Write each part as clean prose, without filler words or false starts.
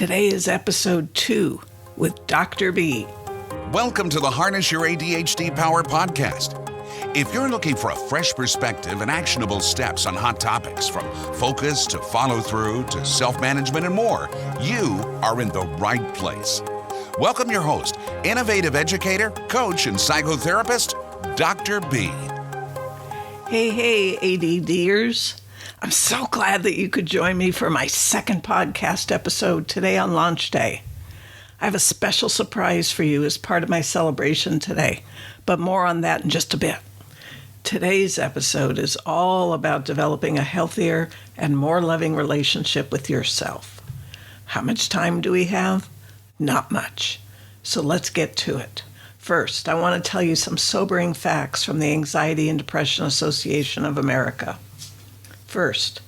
Today is episode 2 with Dr. B. Welcome to the Harness Your ADHD Power podcast. If you're looking for a fresh perspective and actionable steps on hot topics from focus to follow through to self-management and more, you are in the right place. Welcome your host, innovative educator, coach, and psychotherapist, Dr. B. Hey, ADDers. I'm so glad that you could join me for my second podcast episode today on launch day. I have a special surprise for you as part of my celebration today, but more on that in just a bit. Today's episode is all about developing a healthier and more loving relationship with yourself. How much time do we have? Not much. So let's get to it. First, I want to tell you some sobering facts from the Anxiety and Depression Association of America. First,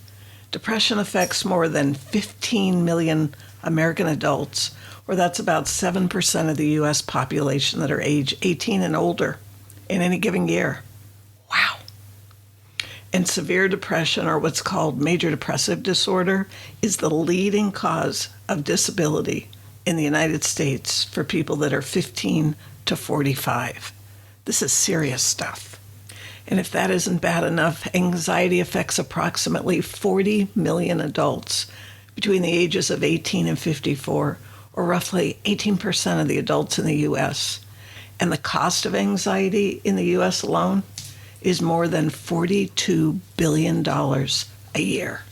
depression affects more than 15 million American adults, or that's about 7% of the U.S. population that are age 18 and older in any given year. Wow. And severe depression, or what's called major depressive disorder, is the leading cause of disability in the United States for people that are 15 to 45. This is serious stuff. And if that isn't bad enough, anxiety affects approximately 40 million adults between the ages of 18 and 54, or roughly 18% of the adults in the U.S. And the cost of anxiety in the U.S. alone is more than $42 billion a year.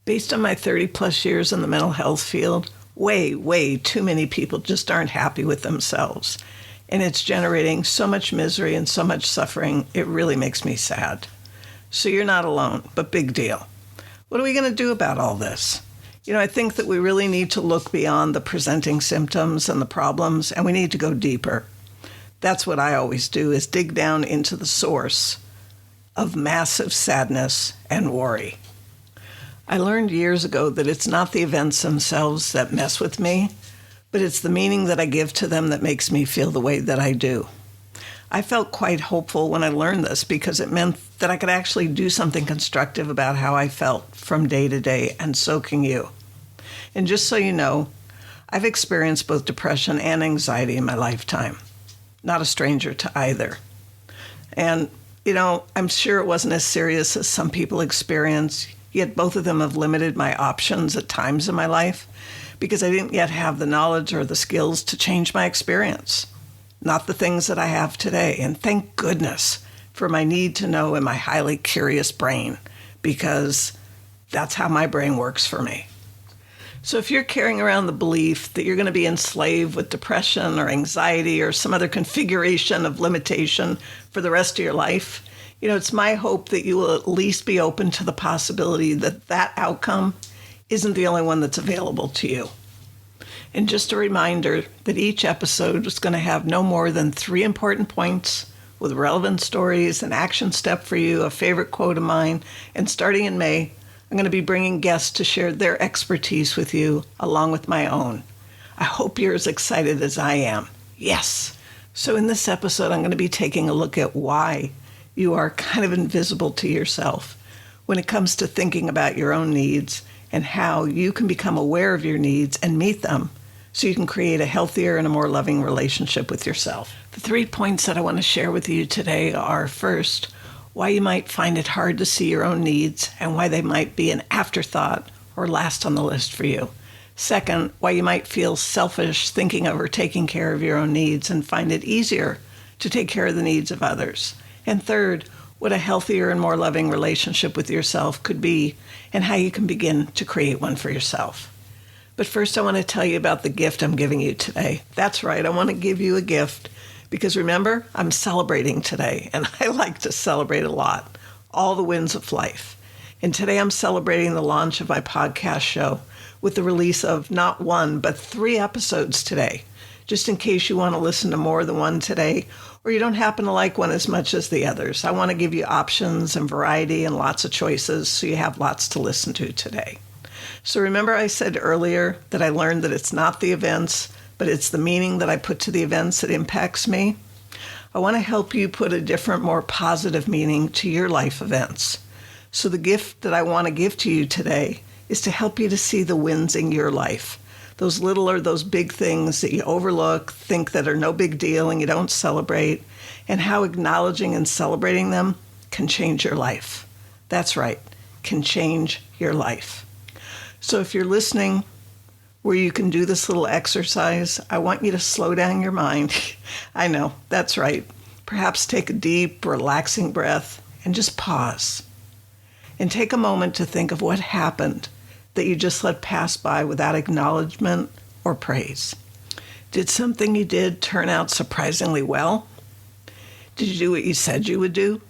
Based on my 30-plus years in the mental health field, way too many people just aren't happy with themselves. And it's generating so much misery and so much suffering, it really makes me sad. So you're not alone, but big deal. What are we going to do about all this? I think that we really need to look beyond the presenting symptoms and the problems, and we need to go deeper. That's what I always do, is dig down into the source of massive sadness and worry. I learned years ago that it's not the events themselves that mess with me, but it's the meaning that I give to them that makes me feel the way that I do. I felt quite hopeful when I learned this because it meant that I could actually do something constructive about how I felt from day to day, and so can you. And just so you know, I've experienced both depression and anxiety in my lifetime. Not a stranger to either. And, I'm sure it wasn't as serious as some people experience, yet both of them have limited my options at times in my life, because I didn't yet have the knowledge or the skills to change my experience. Not the things that I have today. And thank goodness for my need to know in my highly curious brain, because that's how my brain works for me. So if you're carrying around the belief that you're going to be enslaved with depression or anxiety or some other configuration of limitation for the rest of your life, it's my hope that you will at least be open to the possibility that that outcome isn't the only one that's available to you. And just a reminder that each episode is going to have no more than 3 important points with relevant stories, an action step for you, a favorite quote of mine, and starting in May, I'm going to be bringing guests to share their expertise with you along with my own. I hope you're as excited as I am. Yes. So in this episode, I'm going to be taking a look at why you are kind of invisible to yourself when it comes to thinking about your own needs, and how you can become aware of your needs and meet them so you can create a healthier and a more loving relationship with yourself. The 3 points that I want to share with you today are, first, why you might find it hard to see your own needs and why they might be an afterthought or last on the list for you. Second, why you might feel selfish thinking of or taking care of your own needs and find it easier to take care of the needs of others. And third, what a healthier and more loving relationship with yourself could be, and how you can begin to create one for yourself. But first, I want to tell you about the gift I'm giving you today. That's right, I want to give you a gift, because remember, I'm celebrating today, and I like to celebrate a lot, all the wins of life. And today I'm celebrating the launch of my podcast show with the release of not 1, but 3 episodes today, just in case you want to listen to more than one today, or you don't happen to like one as much as the others. I want to give you options and variety and lots of choices so you have lots to listen to today. So remember I said earlier that I learned that it's not the events, but it's the meaning that I put to the events that impacts me? I want to help you put a different, more positive meaning to your life events. So the gift that I want to give to you today is to help you to see the wins in your life, Those little or those big things that you overlook, think that are no big deal and you don't celebrate, and how acknowledging and celebrating them can change your life. That's right, can change your life. So if you're listening where you can do this little exercise, I want you to slow down your mind. I know, that's right. Perhaps take a deep, relaxing breath and just pause. And take a moment to think of what happened that you just let pass by without acknowledgement or praise. Did something you did turn out surprisingly well? Did you do what you said you would do?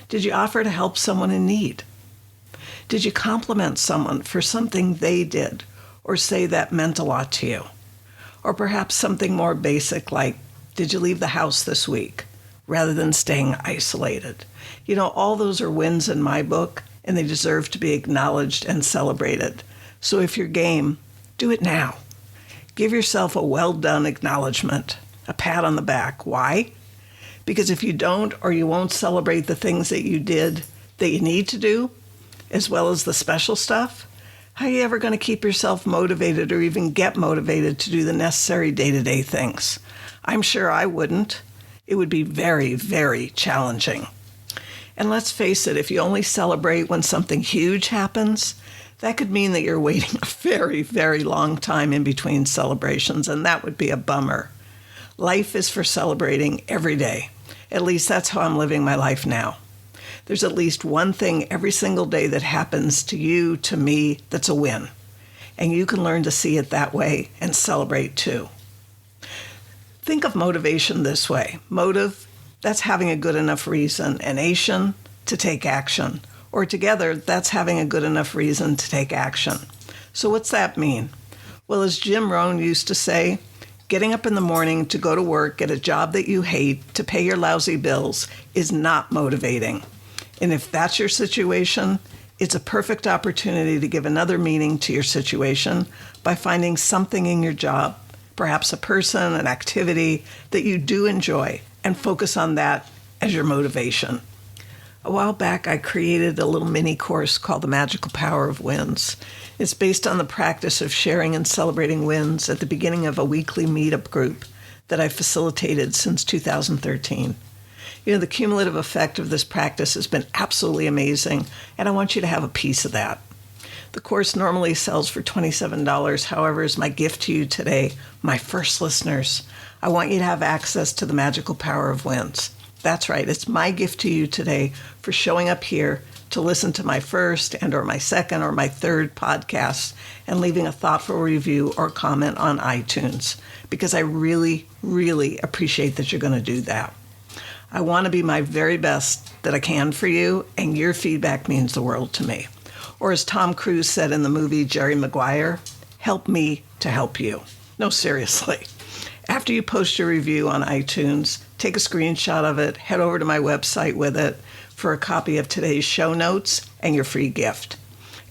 Did you offer to help someone in need? Did you compliment someone for something they did or say that meant a lot to you? Or perhaps something more basic like, did you leave the house this week rather than staying isolated? You know, all those are wins in my book, and they deserve to be acknowledged and celebrated. So if you're game, do it now. Give yourself a well-done acknowledgement, a pat on the back. Why? Because if you don't, or you won't celebrate the things that you did that you need to do, as well as the special stuff, how are you ever going to keep yourself motivated or even get motivated to do the necessary day-to-day things? I'm sure I wouldn't. It would be very, very challenging. And let's face it, if you only celebrate when something huge happens, that could mean that you're waiting a very, very long time in between celebrations, and that would be a bummer. Life is for celebrating every day. At least that's how I'm living my life now. There's at least one thing every single day that happens to you, to me, that's a win. And you can learn to see it that way and celebrate too. Think of motivation this way. Motive, that's having a good enough reason, and ation, to take action. Or together, that's having a good enough reason to take action. So what's that mean? Well, as Jim Rohn used to say, getting up in the morning to go to work at a job that you hate to pay your lousy bills is not motivating. And if that's your situation, it's a perfect opportunity to give another meaning to your situation by finding something in your job, perhaps a person, an activity that you do enjoy, and focus on that as your motivation. A while back, I created a little mini course called The Magical Power of Wins. It's based on the practice of sharing and celebrating wins at the beginning of a weekly meetup group that I've facilitated since 2013. You know, the cumulative effect of this practice has been absolutely amazing, and I want you to have a piece of that. The course normally sells for $27. However, as my gift to you today, my first listeners, I want you to have access to the magical power of wins. That's right. It's my gift to you today for showing up here to listen to my first and or my second or my third podcast and leaving a thoughtful review or comment on iTunes, because I really, really appreciate that you're going to do that. I want to be my very best that I can for you, and your feedback means the world to me. Or as Tom Cruise said in the movie Jerry Maguire, help me to help you. No, seriously. After you post your review on iTunes, take a screenshot of it, head over to my website with it for a copy of today's show notes and your free gift.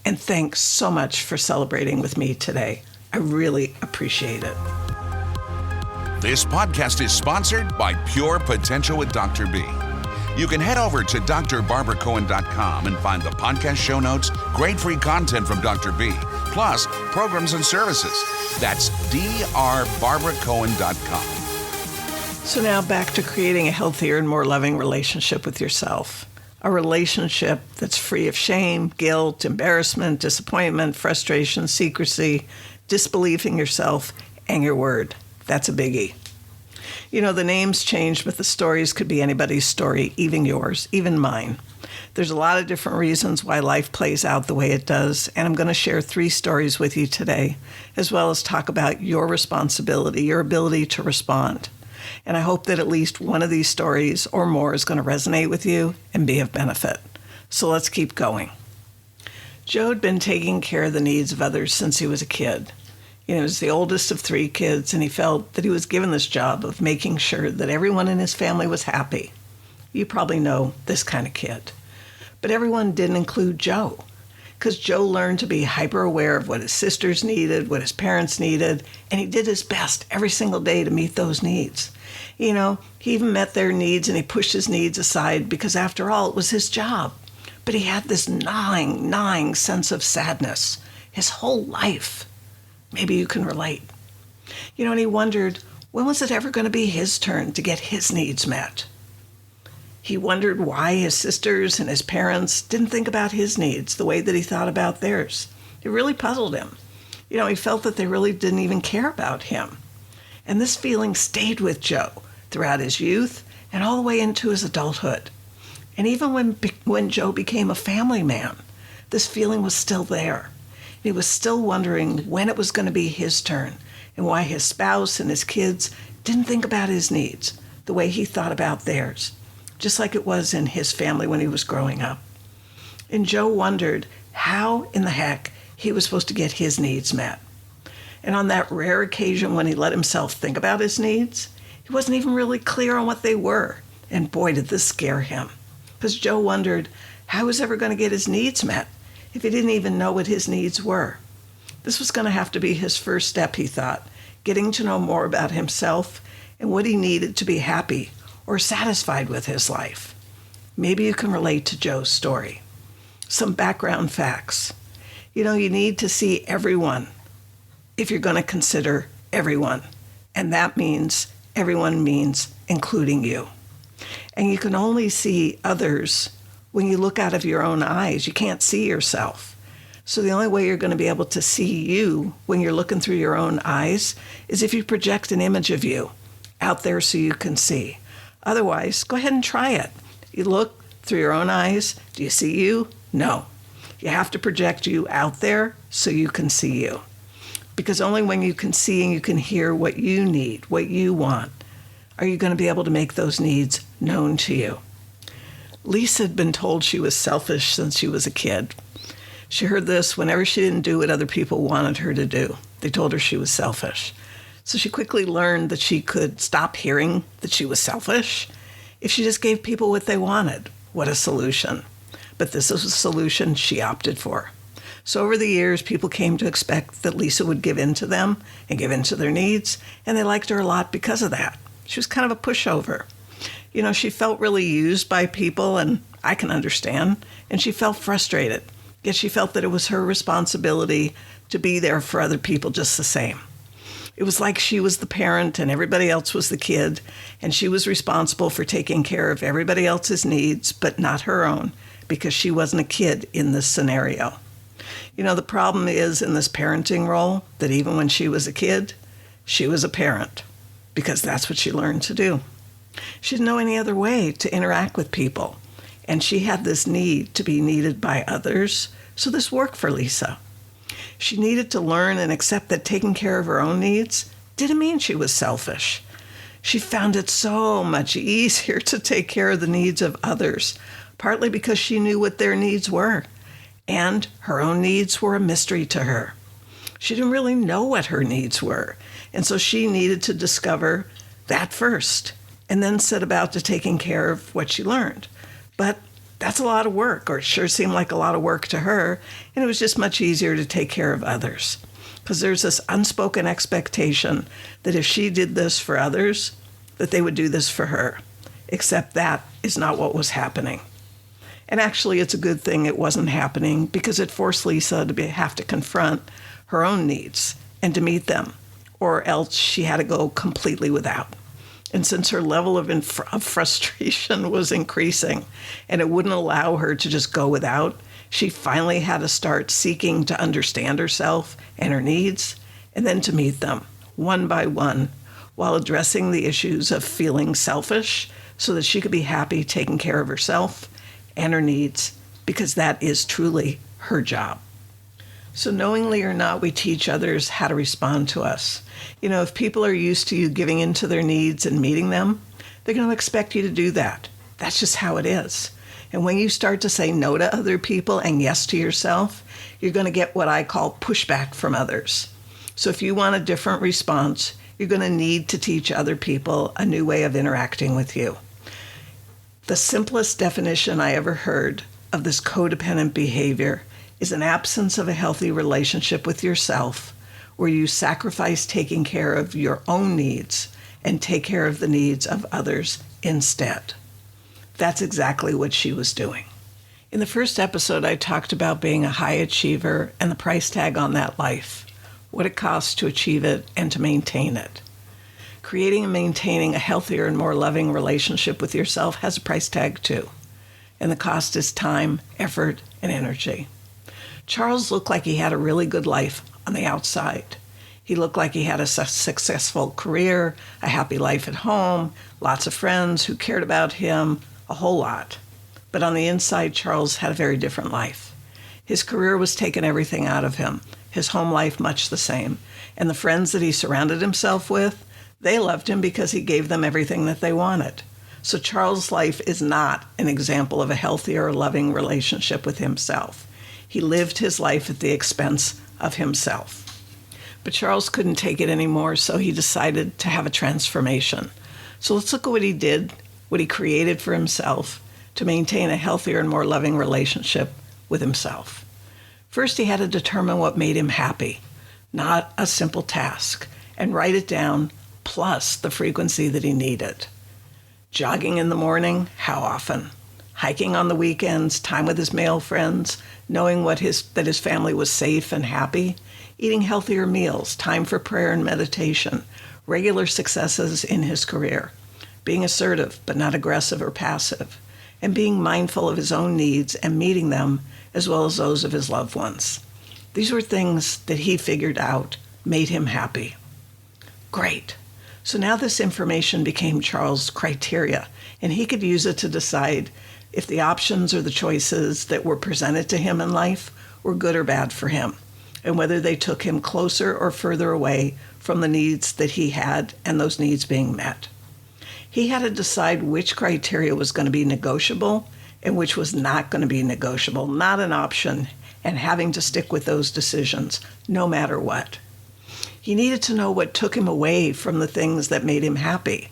And thanks so much for celebrating with me today. I really appreciate it. This podcast is sponsored by Pure Potential with Dr. B. You can head over to drbarbaracohen.com and find the podcast show notes, great free content from Dr. B, plus programs and services. That's drbarbaracohen.com. So now back to creating a healthier and more loving relationship with yourself. A relationship that's free of shame, guilt, embarrassment, disappointment, frustration, secrecy, disbelief in yourself, and your word. That's a biggie. You know, the names change, but the stories could be anybody's story, even yours, even mine. There's a lot of different reasons why life plays out the way it does, and I'm going to share 3 stories with you today, as well as talk about your responsibility, your ability to respond. And I hope that at least one of these stories or more is going to resonate with you and be of benefit. So let's keep going. Joe had been taking care of the needs of others since he was a kid. You know, he was the oldest of 3 kids, and he felt that he was given this job of making sure that everyone in his family was happy. You probably know this kind of kid. But everyone didn't include Joe, because Joe learned to be hyper aware of what his sisters needed, what his parents needed, and he did his best every single day to meet those needs. You know, he even met their needs, and he pushed his needs aside because, after all, it was his job. But he had this gnawing sense of sadness his whole life. Maybe you can relate. And he wondered, when was it ever going to be his turn to get his needs met? He wondered why his sisters and his parents didn't think about his needs the way that he thought about theirs. It really puzzled him. He felt that they really didn't even care about him. And this feeling stayed with Joe throughout his youth and all the way into his adulthood. And even when Joe became a family man, this feeling was still there. He was still wondering when it was going to be his turn and why his spouse and his kids didn't think about his needs the way he thought about theirs, just like it was in his family when he was growing up. And Joe wondered how in the heck he was supposed to get his needs met. And on that rare occasion when he let himself think about his needs, he wasn't even really clear on what they were. And boy, did this scare him. Because Joe wondered how he was ever going to get his needs met if he didn't even know what his needs were. This was going to have to be his first step, he thought, getting to know more about himself and what he needed to be happy or satisfied with his life. Maybe you can relate to Joe's story. Some background facts. You need to see everyone if you're going to consider everyone. And that means everyone means including you. And you can only see others when you look out of your own eyes. You can't see yourself. So the only way you're going to be able to see you when you're looking through your own eyes is if you project an image of you out there so you can see. Otherwise, go ahead and try it. You look through your own eyes. Do you see you? No. You have to project you out there so you can see you. Because only when you can see and you can hear what you need, what you want, are you going to be able to make those needs known to you. Lisa had been told she was selfish since she was a kid. She heard this whenever she didn't do what other people wanted her to do. They told her she was selfish. So she quickly learned that she could stop hearing that she was selfish if she just gave people what they wanted. What a solution. But this is a solution she opted for. So over the years, people came to expect that Lisa would give in to them and give in to their needs, and they liked her a lot because of that. She was kind of a pushover. She felt really used by people, and I can understand, and she felt frustrated. Yet she felt that it was her responsibility to be there for other people just the same. It was like she was the parent and everybody else was the kid, and she was responsible for taking care of everybody else's needs, but not her own, because she wasn't a kid in this scenario. The problem is in this parenting role that even when she was a kid, she was a parent, because that's what she learned to do. She didn't know any other way to interact with people, and she had this need to be needed by others, so this worked for Lisa. She needed to learn and accept that taking care of her own needs didn't mean she was selfish. She found it so much easier to take care of the needs of others, partly because she knew what their needs were, and her own needs were a mystery to her. She didn't really know what her needs were, and so she needed to discover that first, and then set about to taking care of what she learned. But that's a lot of work, or it sure seemed like a lot of work to her, and it was just much easier to take care of others. Because there's this unspoken expectation that if she did this for others, that they would do this for her. Except that is not what was happening. And actually, it's a good thing it wasn't happening, because it forced Lisa to have to confront her own needs and to meet them, or else she had to go completely without. And since her level of frustration was increasing and it wouldn't allow her to just go without, she finally had to start seeking to understand herself and her needs, and then to meet them one by one while addressing the issues of feeling selfish so that she could be happy taking care of herself and her needs, because that is truly her job. So knowingly or not, we teach others how to respond to us. If people are used to you giving in to their needs and meeting them, they're going to expect you to do that. That's just how it is. And when you start to say no to other people and yes to yourself, you're going to get what I call pushback from others. So if you want a different response, you're going to need to teach other people a new way of interacting with you. The simplest definition I ever heard of this codependent behavior is an absence of a healthy relationship with yourself, where you sacrifice taking care of your own needs and take care of the needs of others instead. That's exactly what she was doing. In the first episode, I talked about being a high achiever and the price tag on that life. what it costs to achieve it, and to maintain it. Creating and maintaining a healthier and more loving relationship with yourself has a price tag too. And the cost is time, effort, and energy. Charles looked like he had a really good life on the outside. He looked like he had a successful career, a happy life at home, lots of friends who cared about him, a whole lot. But on the inside, Charles had a very different life. His career was taking everything out of him, his home life much the same. And the friends that he surrounded himself with, they loved him because he gave them everything that they wanted. So Charles' life is not an example of a healthier, loving relationship with himself. He lived his life at the expense of himself. But Charles couldn't take it anymore, so he decided to have a transformation. So let's look at what he did, what he created for himself to maintain a healthier and more loving relationship with himself. First, he had to determine what made him happy, not a simple task, and write it down, plus the frequency that he needed. Jogging in the morning, how often? Hiking on the weekends, time with his male friends, knowing that his family was safe and happy, eating healthier meals, time for prayer and meditation, regular successes in his career, being assertive but not aggressive or passive, and being mindful of his own needs and meeting them as well as those of his loved ones. These were things that he figured out made him happy. Great. So now this information became Charles' criteria, and he could use it to decide if the options or the choices that were presented to him in life were good or bad for him, and whether they took him closer or further away from the needs that he had and those needs being met. He had to decide which criteria was going to be negotiable and which was not going to be negotiable, not an option, and having to stick with those decisions no matter what. He needed to know what took him away from the things that made him happy.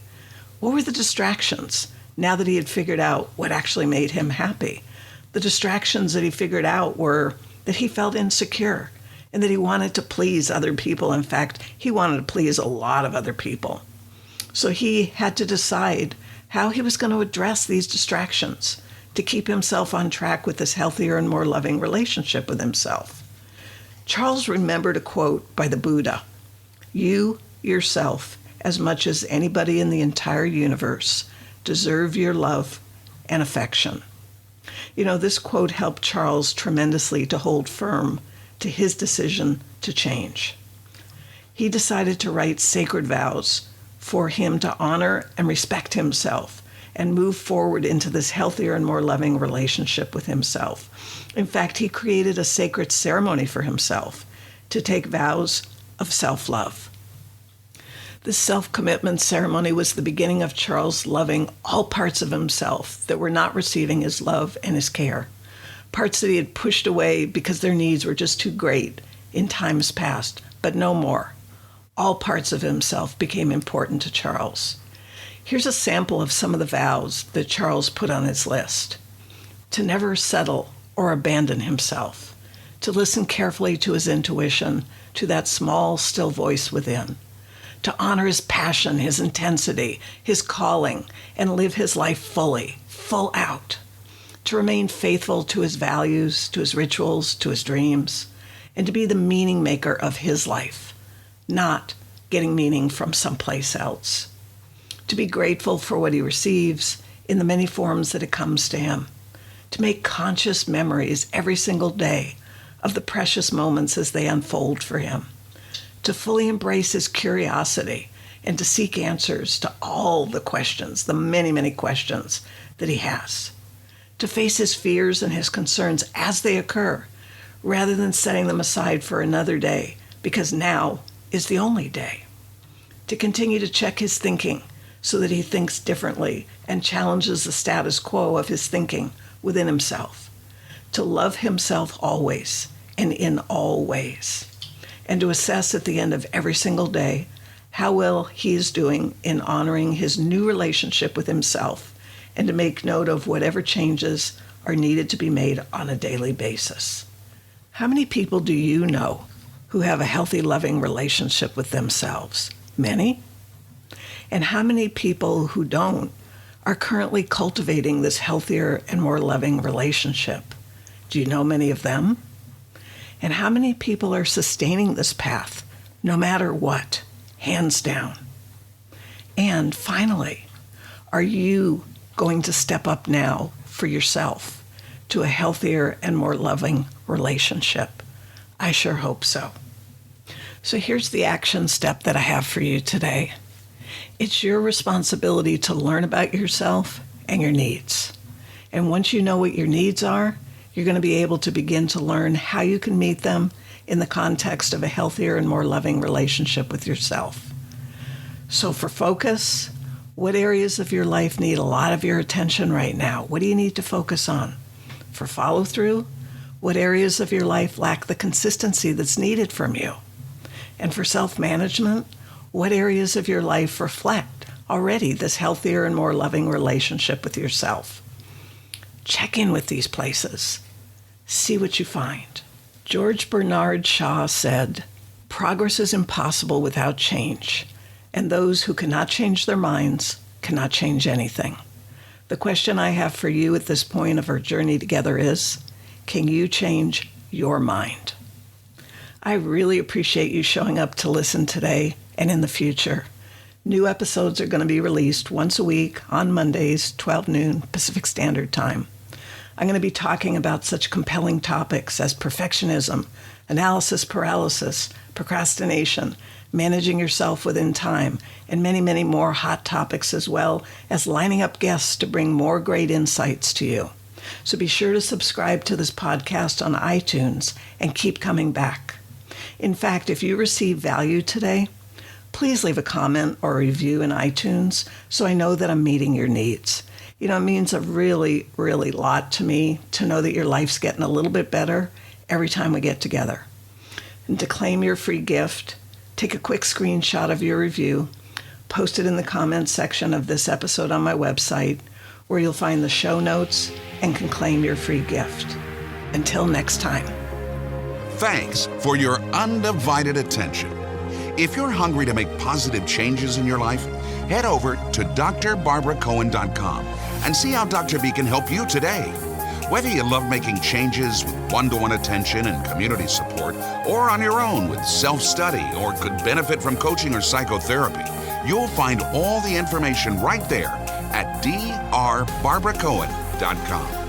What were the distractions now that he had figured out what actually made him happy? The distractions that he figured out were that he felt insecure and that he wanted to please other people. In fact, he wanted to please a lot of other people. So he had to decide how he was going to address these distractions to keep himself on track with this healthier and more loving relationship with himself. Charles remembered a quote by the Buddha: "You, yourself, as much as anybody in the entire universe, deserve your love and affection." You know, this quote helped Charles tremendously to hold firm to his decision to change. He decided to write sacred vows for him to honor and respect himself and move forward into this healthier and more loving relationship with himself. In fact, he created a sacred ceremony for himself to take vows of self-love. This self-commitment ceremony was the beginning of Charles loving all parts of himself that were not receiving his love and his care, parts that he had pushed away because their needs were just too great in times past, but no more. All parts of himself became important to Charles. Here's a sample of some of the vows that Charles put on his list: to never settle or abandon himself, to listen carefully to his intuition, to that small, still voice within, to honor his passion, his intensity, his calling, and live his life fully, full out, to remain faithful to his values, to his rituals, to his dreams, and to be the meaning maker of his life, not getting meaning from someplace else, to be grateful for what he receives in the many forms that it comes to him, to make conscious memories every single day of the precious moments as they unfold for him, to fully embrace his curiosity and to seek answers to all the questions, the many, many questions that he has, to face his fears and his concerns as they occur, rather than setting them aside for another day, because now is the only day, to continue to check his thinking so that he thinks differently and challenges the status quo of his thinking within himself, to love himself always and in all ways, and to assess at the end of every single day how well he is doing in honoring his new relationship with himself, and to make note of whatever changes are needed to be made on a daily basis. How many people do you know who have a healthy, loving relationship with themselves? Many? And how many people who don't are currently cultivating this healthier and more loving relationship? Do you know many of them? And how many people are sustaining this path no matter what, hands down. And finally, are you going to step up now for yourself to a healthier and more loving relationship? I sure hope so. So here's the action step that I have for you today. It's your responsibility to learn about yourself and your needs. And once you know what your needs are, you're going to be able to begin to learn how you can meet them in the context of a healthier and more loving relationship with yourself. So for focus, what areas of your life need a lot of your attention right now? What do you need to focus on? For follow through, what areas of your life lack the consistency that's needed from you? And for self-management, what areas of your life reflect already this healthier and more loving relationship with yourself? Check in with these places. See what you find. George Bernard Shaw said, "Progress is impossible without change, and those who cannot change their minds cannot change anything." The question I have for you at this point of our journey together is, can you change your mind? I really appreciate you showing up to listen today and in the future. New episodes are going to be released once a week on Mondays, 12 noon Pacific Standard Time. I'm going to be talking about such compelling topics as perfectionism, analysis paralysis, procrastination, managing yourself within time, and many, many more hot topics, as well as lining up guests to bring more great insights to you. So be sure to subscribe to this podcast on iTunes and keep coming back. In fact, if you receive value today, please leave a comment or a review in iTunes so I know that I'm meeting your needs. You know, it means a really, really lot to me to know that your life's getting a little bit better every time we get together. And to claim your free gift, take a quick screenshot of your review, post it in the comments section of this episode on my website, where you'll find the show notes and can claim your free gift. Until next time. Thanks for your undivided attention. If you're hungry to make positive changes in your life, head over to drbarbaracohen.com and see how Dr. B can help you today. Whether you love making changes with one-to-one attention and community support, or on your own with self-study, or could benefit from coaching or psychotherapy, you'll find all the information right there at drbarbaracohen.com.